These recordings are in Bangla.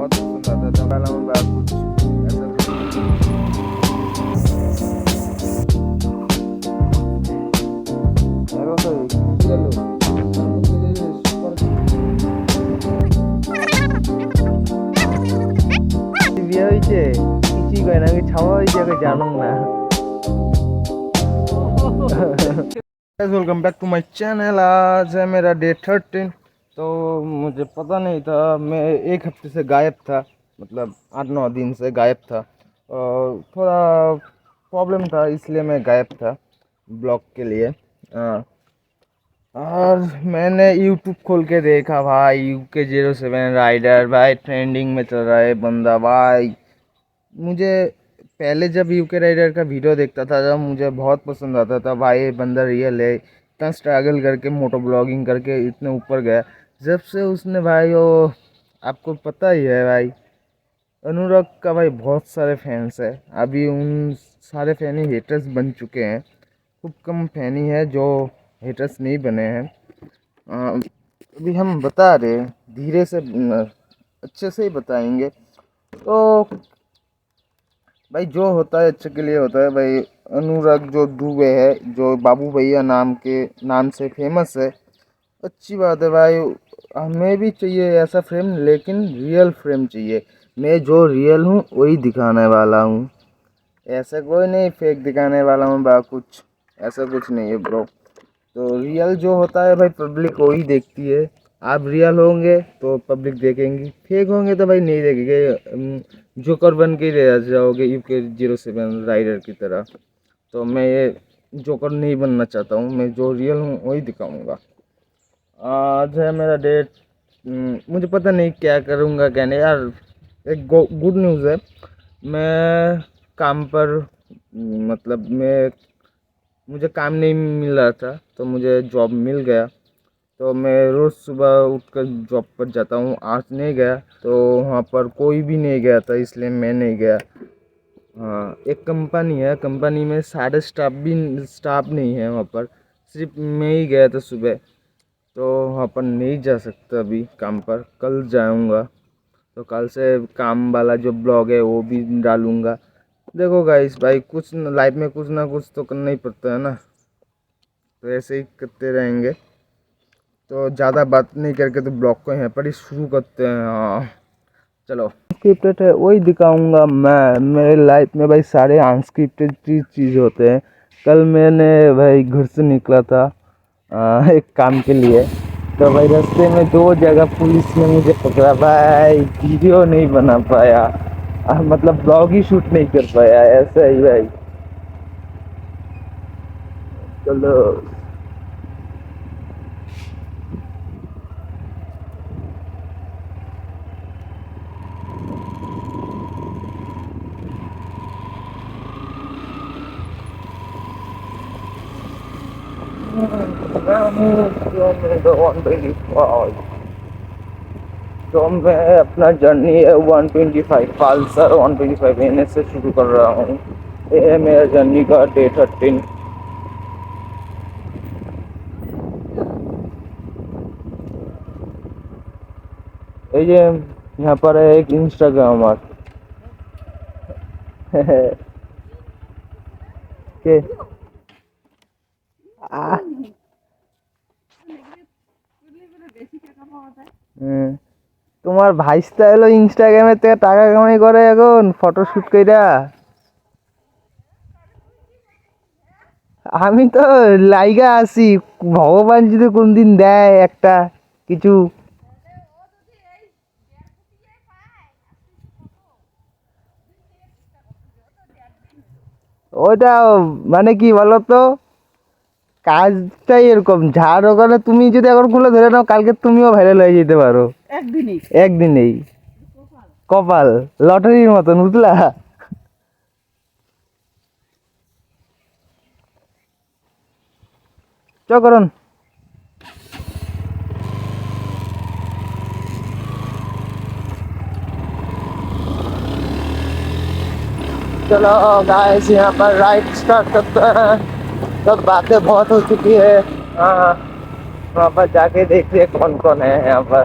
बहुत पसंद आता था। वाला में बात कुछ ऐसा বিয়ে হয়েছে কিছুই কয় না, আমি ছাওয়া হয়েছে আগে জানো না। Welcome back to my channel. आज है मेरा डे 13। तो मुझे पता नहीं था, मैं एक हफ्ते से गायब था, मतलब 8-9 दिन से गायब था। और थोड़ा प्रॉब्लम था इसलिए मैं गायब था ब्लॉग के लिए। और मैंने यूट्यूब खोल के देखा भाई, UK07 राइडर भाई ट्रेंडिंग में चल रहा है बंदा भाई। मुझे पहले जब यूके राइडर का वीडियो देखता था जब मुझे बहुत पसंद आता था भाई, ये बंदा रियल है, इतना स्ट्रगल करके मोटो ब्लॉगिंग करके इतने ऊपर गया। जब से उसने भाई वो, आपको पता ही है भाई, अनुराग का भाई बहुत सारे फैंस है। अभी उन सारे फैन ही हेटर्स बन चुके हैं, खूब कम फैन ही है जो हेटर्स नहीं बने हैं। अभी हम बता रहे धीरे से, अच्छे से ही बताएंगे। तो भाई जो होता है अच्छे के लिए होता है भाई। अनुराग जो दुबे है, जो बाबू भैया नाम से फेमस है, अच्छी बात है भाई। हमें भी चाहिए ऐसा फ्रेम, लेकिन रियल फ्रेम चाहिए। मैं जो रियल हूँ वही दिखाने वाला हूँ, ऐसा कोई नहीं फेक दिखाने वाला हूँ बा कुछ, ऐसा कुछ नहीं है ब्रो। तो रियल जो होता है भाई पब्लिक वही देखती है। आप रियल होंगे तो पब्लिक देखेंगी, फेक होंगे तो भाई नहीं देखेंगे। जोकर बन के रह जाओगे UK07 राइडर की तरह। तो मैं ये जोकर नहीं बनना चाहता हूँ, मैं जो रियल हूँ वही दिखाऊंगा। आज है मेरा डेट, मुझे पता नहीं क्या करूँगा क्या नहीं यार। एक गुड न्यूज़ है, मैं काम पर, मतलब मुझे काम नहीं मिल रहा था तो मुझे जॉब मिल गया। तो मैं रोज़ सुबह उठकर जॉब पर जाता हूँ। आज नहीं गया तो वहाँ पर कोई भी नहीं गया था, इसलिए मैं नहीं गया। हाँ, एक कंपनी है, कंपनी में सारे स्टाफ नहीं है वहाँ पर, सिर्फ मैं ही गया था सुबह। तो वहाँ पर नहीं जा सकता अभी काम पर, कल जाऊँगा। तो कल से काम वाला जो ब्लॉग है वो भी डालूँगा। देखो गाइस भाई, कुछ लाइफ में कुछ ना कुछ तो करना ही पड़ता है ना, तो ऐसे ही करते रहेंगे। तो ज़्यादा बात नहीं करके तो ब्लॉग को यहाँ पर ही शुरू करते हैं। हाँ चलो, स्क्रिप्टेड है वही दिखाऊंगा मैं। मेरे लाइफ में भाई सारे अनस्क्रिप्टेड चीज़ होते हैं। कल मैंने भाई घर से निकला था एक काम के लिए। तो भाई रास्ते में 2 जगह पुलिस ने मुझे पकड़ा भाई, वीडियो नहीं बना पाया, मतलब ब्लॉग ही शूट नहीं कर पाया, ऐसा ही भाई। चलो तो मैं अपना जर्नी है 125 पल्सर 125 NS से शुरू कर रहा हूँ। ये है मेरा जर्नी का डे 13। ये यहाँ पर है एक इंस्टाग्रामर के তোমার ভাইস্তা এলো ইনস্টাগ্রামে থেকে টাকা কামাই করে এখন ফটোশুট কইরা। আমি তো লাইগা আছি, ভগবান যদি কোনদিন দেয় একটা কিছু। ওইটা মানে কি বলতো, কাজটাই এরকম, যার ওখানে তুমি যদি এখন খুলে ধরে নাও কালকে তুমিও ভাইরাল হয়ে যেতে পারো একদিনেই। কপাল লটারির মতন, বুঝলা। চ করুন। चलो गाइस यहाँ पर राइड स्टार्ट करते हैं। सब बातें बहुत हो चुकी है। हाँ, वहाँ पर जाके देखिए कौन कौन है यहाँ पर।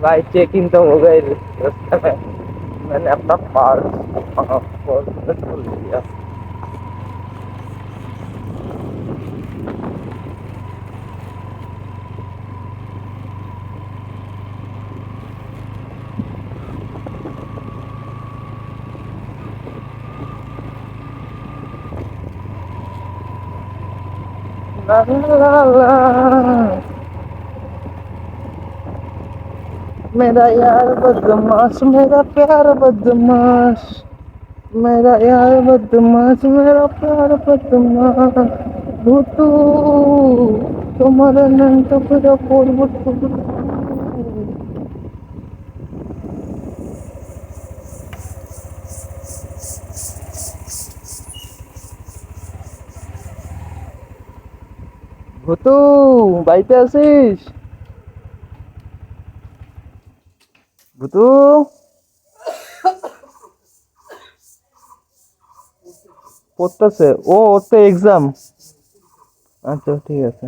भाई चेक इन तो हो गए रास्ते में मैंने अपना पासपोर्ट खोल दिया। ला ला ला मेरा यार बदमाश मेरा प्यार बदमाश मेरा यार बदमाश मेरा प्यार बदमाश भूतू तुम्हारा नाम तो पूरा पोल ভূতু বাড়িতে আছিস ভূতু পড়তেছে ও ওর তো এক্সাম আচ্ছা ঠিক আছে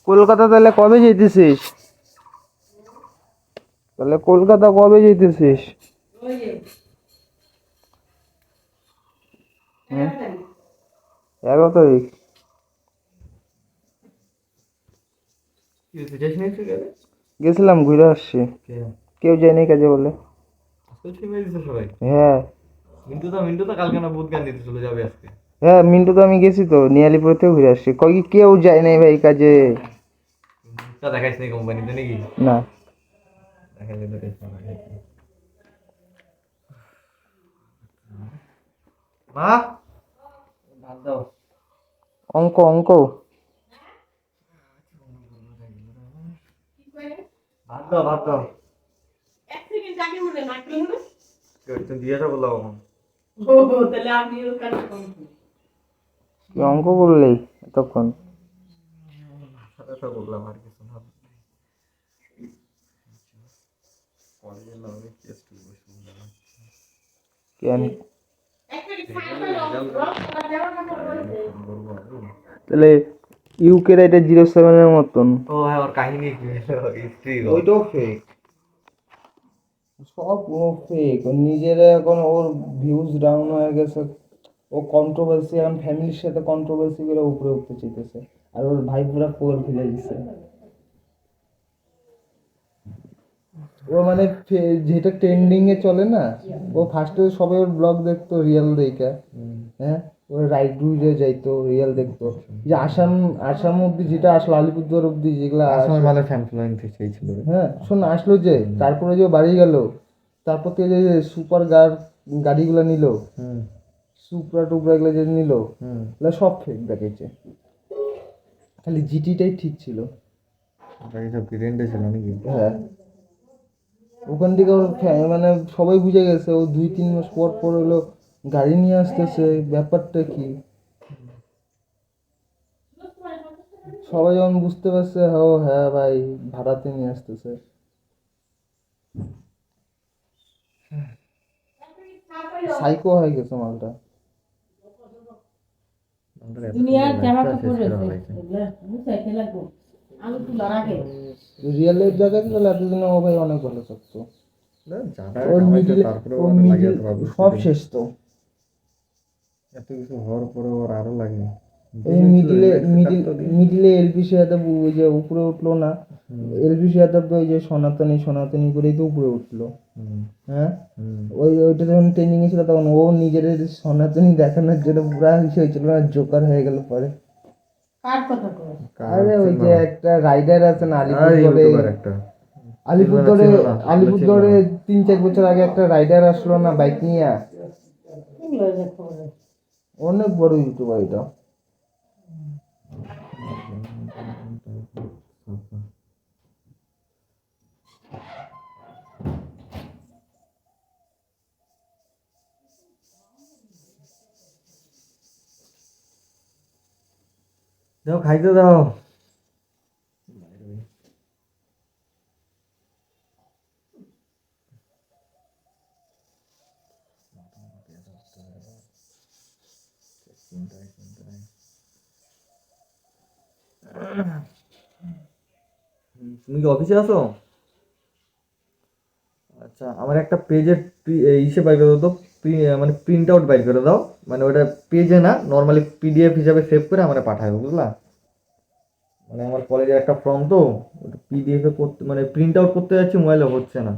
কলকাতা তাহলে কবে যেতেছিস তাহলে কলকাতা কবে যেতেছিস 11 তারিখ গেছিলাম ঘুরে আসছি কেউ যায়নি কাজে বলে হ্যাঁ মিন্টু তো কালকে না বুধ গান দিতে চলে যাবে আজকে হ্যাঁ মিন্টু তো আমি গেছি তো নিয়ালিপুর থেকে ঘুরে আসছি কই কেউ যায় নাই ভাই কাজে দেখাইছ নি কোম্পানিতে নাকি না দেখাইলে তো মা ভাত দাও অঙ্ক অঙ্ক ভাত দাও এক সেকেন্ড আগে মনে না করলে না তো দিয়েছো বললাম ও তাহলে আমি ওর কাছে কি অঙ্ক করলেই তখন সাথে বললাম আর কিছু না কলেজে লাগে টেস্ট বসে কেন তাহলে ইউকে এটা 07 এর মতন ও হ্যাঁ ওর কাহিনী হিস্ট্রি ওইটাও ফেক সব পুরো ফেক নিজের এখন ওর ভিউজ ডাউন হয়ে গেছে ও কন্ট্রোভার্সি এখন ফ্যামিলির সাথে কন্ট্রোভার্সি করে উপরে উঠতে চাইতেছে আর ওর ভাই পুরা পোল ফেলে দিছে ও মানে যেটা ট্রেন্ডিং এ চলে না ও ফার্স্টে সবাই ওর ব্লগ দেখতো রিয়েল দেখে হ্যাঁ ও রাইড রুইডে যাইতো রিয়েল দেখতো যে আসাম অব্দি যেটা আসলো আলিপুরদুয়ার অব্দি যেগুলো আসাম ভালো ফ্যান ফলোয়িং ছিল হ্যাঁ শোন আসলো যে তারপরে যে বাড়ি গেল তারপর থেকে যে সুপার গাড়িগুলো নিল সুপ্রা টুপরা এগুলো যে নিল এগুলো সব ফেক দেখেছে খালি জিটিটাই ঠিক ছিল সব কি রেন্টে ছিল নাকি হ্যাঁ ওখান থেকে ওর মানে সবাই বুঝে গেছে ও 2-3 মাস পর পর হলো গাড়ি নিয়ে আসতেছে ব্যাপারটা কি সবাই যখন বুঝতে পারছে হ্যাঁ ভাই ভাড়াতে নিয়ে আসতেছে সাইকো হয়ে গেছে মালটা রিয়েল লাইফ জায়গায় তাহলে এতদিন ও ভাই অনেক ভালো থাকতো সব শেষ তো এত কিছু হওয়ার পরে ওর আরো লাগে এই মিডিলে এলবিসি যাদব ওই যে উপরে উঠলো না এলবিসি যাদব ওই যে সনাতনী করেই তো উপরে উঠলো হ্যাঁ ওইটা যখন ট্রেনিং এ ছিল তখন ও নিজের সনাতনী দেখানোর জন্য পুরা হয়েছিল না জোকার হয়ে গেল পরে আরে ওই যে একটা রাইডার আছে না আলিপুরদুয়ারে 3-4 বছর আগে একটা রাইডার আসলো না বাইক নিয়ে অনেক বড় ইউটিউবার এটা দাও খাইতে দাও তুমি কি অফিসে আছো? আচ্ছা, আমার একটা পেজের ইসে বাইর করে দাও তো, মানে প্রিন্ট আউট বাইর করে দাও, মানে ওটা পেজে না, নর্মালি পিডিএফ হিসাবে সেভ করে আমার পাঠাবে, বুঝলা? মানে আমার কলেজের একটা ফর্ম তো, পিডিএফ এ করতে মানে প্রিন্ট আউট করতে যাচ্ছি, মোবাইলে হচ্ছে না।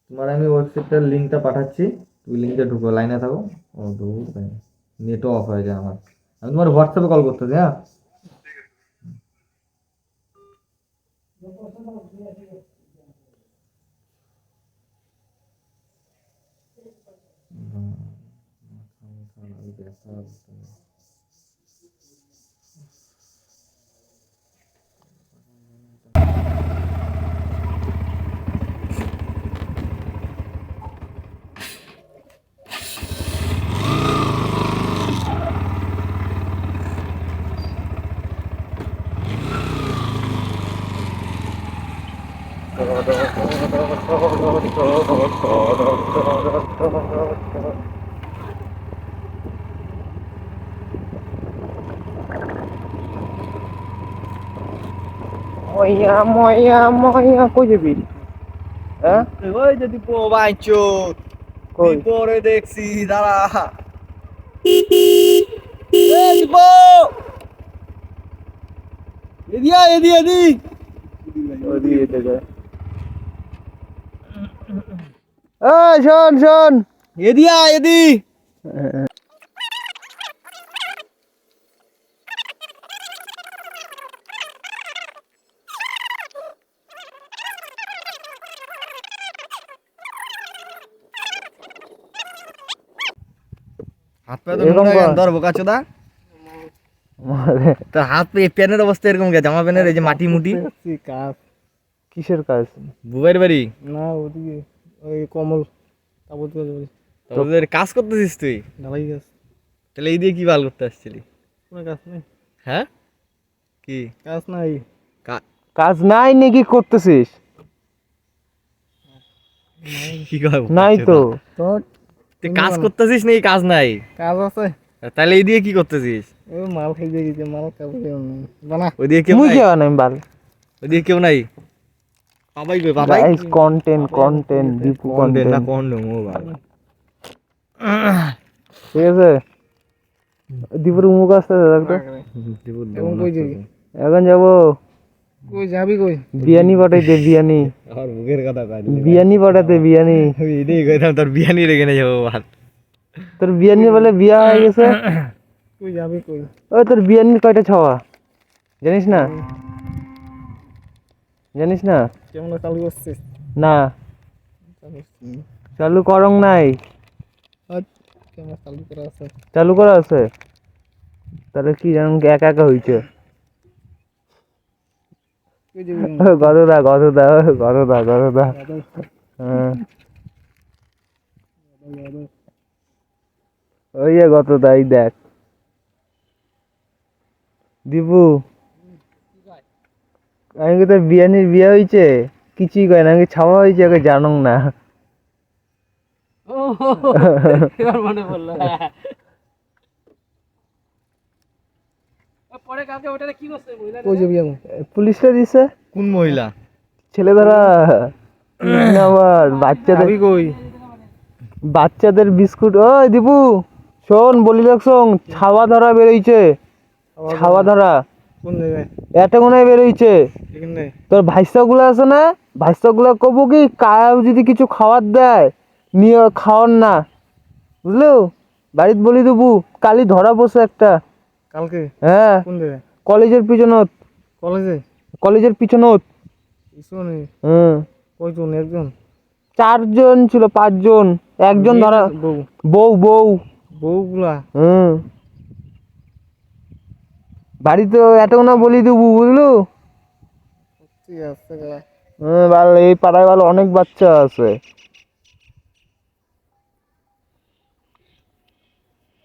তোমার আমি ওয়েবসাইটটার লিঙ্কটা পাঠাচ্ছি, তুমি লিঙ্কে ঢুকো, লাইনে থাকো। ও দূর, নেটও অফ হয়ে যায় আমার। আমি তোমার হোয়াটসঅ্যাপে কল করতেছি, হ্যাঁ? ময়া ময়া ময়া কই যাবি? হ্যাঁ ওই যে দীপু বাইচোদ, কই? দীপরে দেখছি, দাঁড়া। এ দীপু, এদিয়া এদি এদি, ওদিকে থেকে শোন শোন। এদিয়া এদি। হাত পা তো এরকম নোংরা কেন? কর। ধর বোকাচোদা, তোর হাত প্যানের অবস্থা এরকম কে? জামা প্যানের এই যে মাটি মুটি। কাজ কিসের কাজ? বুবাইর বাড়ি? না ওদিকে ওই কমল তাবত তোদের কাজ করতেছিস তুই? ঢালাই কাজ। তাহলে এই দিয়ে কি বাল করতে আসছিলি? কোনো কাজ নেই। হ্যাঁ, কি কাজ নাই। কা- কাজ নাই নাকি করতেছিস? কি কয় নাই তো। বোকাচোদা? তুই কাজ করতেছিস নাকি কাজ নাই? কাজ আছে। তাহলে এই দিয়ে কি করতেছিস? ওই মাল খাইতে গেছে, মাল খাবো বানা। ওই দিয়ে কেউ মুই নাই? কেউ নাই বাল। ওই দিয়ে কেউ নাই? পাবাই কই পাবাই? গাইস কন্টেন্ট দীপু কন্টেন্ট না কন্টেন্ট। কন্ডম ও ভাই। ঠিক আছে দীপুর মুখ আসতে দেখতো। এখন কই যাবি? এখন যাবো কই যাবি কই? বিয়ানি পাঠাইতে বিয়ানি। আর মুখের কথা কয় বিয়ানি পাঠাতে বিয়ানি। আমি এটাই কইতাম, তোর বিয়ানি রেখে নিয়ে যাবো ভাত। তোর বিয়ানি বলে বিয়া হয়ে গেছে। কই যাবি কই? ওই তোর বিয়ানির কয়টা ছাওয়া জানিস না? জানিস না? কেমন চালু করছিস? না চালু করং নাই। কেমন চালু করা আছে? চালু করা আছে। তাহলে কি জানো একা একা হইছে। কই যাবি? গদদা গদদা গদদা গদদা। হ্যাঁ ওই যে গদদা, এই দেখ দীপু। আমি কি তোর বিয়ানির বিয়া হইছে? কিছুই কয় না, আমি ছাওয়া হয়েছে ওকে জানং না। এবার মনে পড়লো। পরে কালকে ওটারে কি করছে মহিলা? কই যাবি এখন? পুলিশটা দিছে কোন মহিলা? ছেলে ধরা। আবার বাচ্চাদের যাবি কই? বাচ্চাদের বিস্কুট। ওই দীপু শোন বলি শোন, ছাওয়া ধরা বেরোইছে। ছাওয়া ধরা কোন জায়গায়? এটা কোনায় বেরোইছে। এখানে। তোর ভাইসা গুলো আছে না, ভাইসা গুলো কব কি কাউ যদি কিছু খাওয়ার দেয় নিয়ে খাওয়ার না, বুঝলো? বাড়িতে বলি দেবু কালি ধরা বসে একটা। কালকে? হ্যাঁ কোন জায়গায়? কলেজের পিছনত। কলেজে? কলেজের পিছনত। শুনে হুম কয়জন? একজন? 4 জন ছিল, 5 জন, একজন ধরা। বউ? বউ বউ। বউগুলা? হুম বাড়িতে এত না বলি দেবু, বুঝলো? ঠিক আছে গা। ভালো, এই পাড়ায় ভালো অনেক বাচ্চা আছে,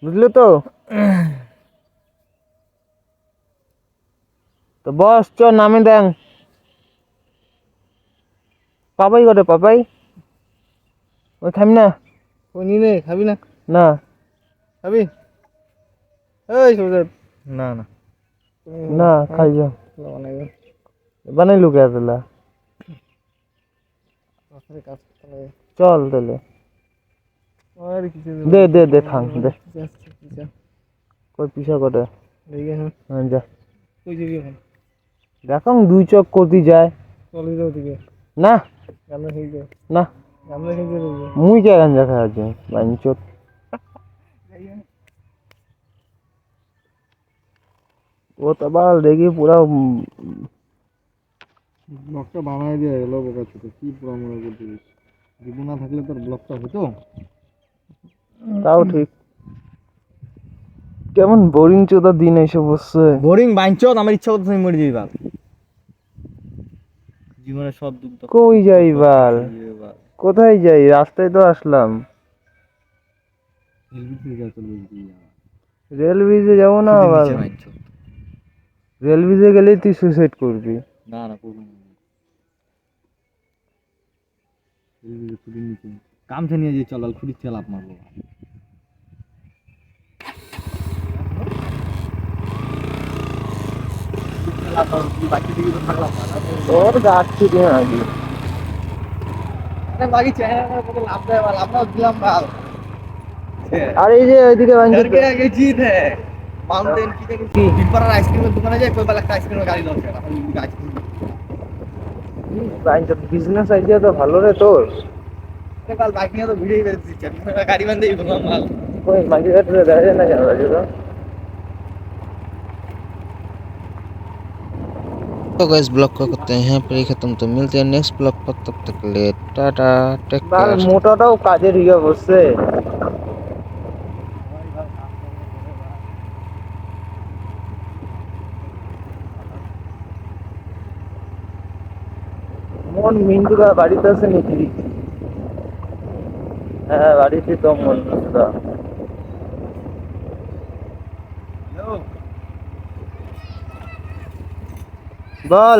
বুঝলে তো? তো বস চ নামে দেন। পাপাই করে পাপাই ওই খাবি না? কই নি রে, খাবি না? না খাবি এই সুজেব না না না খাই যা বানাইবে বানাইলু কে আসলা রাস্তায় কাজ করতে লাগে চল তাহলে আর কিছু দে দে দে থাং দে পিছা কই পিছা করে দেখে হ্যাঁ হ্যাঁ যা কই যাবি এখন দেখাং দুই চক করতে যায় চলে যাও দিকে না গামলা খেলতে না গামলা খেলতে দেবো মুই কে গাঞ্জা খাই আছে বাঞ্চত ও তো বাল দেখি পুরা ব্লগটা বানাই দিয়ে গেল বোকা ছোট কি পুরো মনে করছিস জীবন না থাকলে তোর ব্লগটা হতো তাও ঠিক কেমন বোরিং চোদা দিন এসে বসছে বোরিং বাইঞ্চত আমার ইচ্ছা করতে মরে যাই বাল জীবনে সব দুঃখ কই যাই বাল কোথায় যাই রাস্তায় তো আসলাম রেল ব্রিজে যাবো না আবার রেল ব্রিজে গেলেই তুই সুইসাইড করবি না না করবো না কামছে নিয়ে যে চলাল খুঁড়ি চালাপ মারবো তোর গাছ ছুটি আগে বাকি চেহারা কত লাভ দেয় বাল আমরা দিলাম বাল আর এই যে ওইদিকে বাঞ্চত के आगे जीत है माउंटेन की जगह की डिब्बार आइसक्रीम दुकान जाए कोई बाला आइसक्रीम गाड़ी लॉन्च करा आइसक्रीम বাঞ্চত বিজনেস আইডিয়া তো ভালো রে তোর কাল বাইক নিয়ে তো ভিড়েই বেরোতে দিচ্ছে গাড়ি বান্ধেই বললাম মাল कोई मार्केट में जा रहे ना जाना जो तो गाइस ब्लॉग को करते हैं यहाँ पर ही खत्म तो मिलते हैं नेक्स्ट ब्लॉग पर तब तक के लिए टाटा टेक বাল केयर মোটাটাও কাজের হিয়া বসছে মন মিন্টুরা বাড়িতে আছে নাকি হ্যাঁ বাড়িতে তো মন মিন্টুরা বল